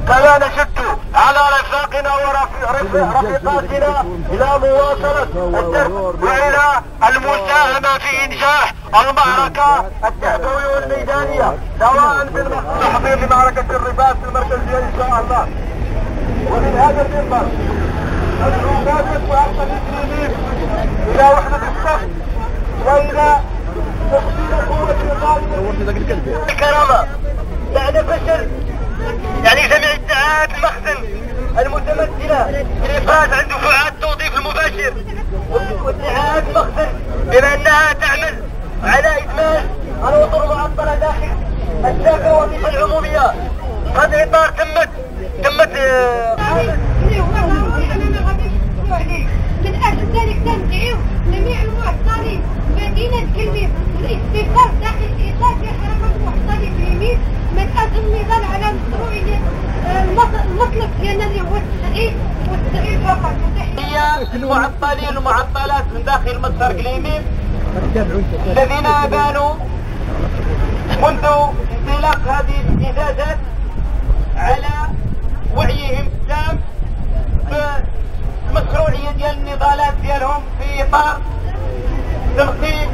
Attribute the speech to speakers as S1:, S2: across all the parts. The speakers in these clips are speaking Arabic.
S1: كما نشد على رفاقنا ورفيقاتنا إلى مواصلة الدرب وإلى المساهمة في إنجاح المعركة التعبوية والميدانية سواء في التحضير لمعركة الرباط المركزية إن شاء الله. ومن هذا المنبر نناشد معسكر المسلمين إلى وحدة الصف وإلى تحصيل قوة النظام الكرامة بعد فشل يعني جميع ادعاءات المخزن المتمثلة في الإفراج عن دفعات التوظيف المباشر وادعاءات المخزن بما أنها تعمل على إدماج الأطر المعطلة داخل الوظيفة العمومية. هذا إطار تمت
S2: من أجل ذلك تندعو جميع المعطلين مدينة كلميم والاستيقاظ داخل إطار حركة المعطلين في اليمين من أجل النضال على مشروعية المطلب ديالنا اللي هو التغيير فقط.
S1: هي المعطلين والمعطلات من داخل مصر كليميم الذين بانوا منذ انطلاق هذه الإجازات على وعيهم التام بالمشروعية ديال النضالات ديالهم في إطار تنقيب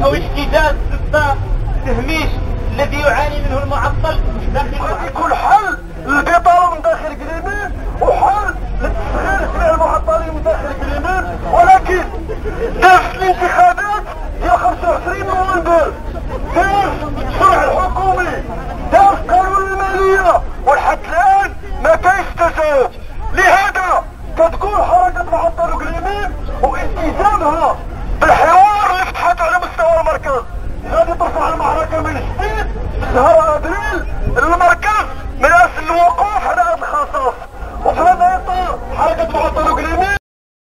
S1: أو احتجاج ضد التهميش الذي يعاني منه المعطل داخل يكون حل للبطالة من داخل كليميم وحل للتصغير اسماء المعطلين من داخل كليميم، ولكن دفع الانتخاب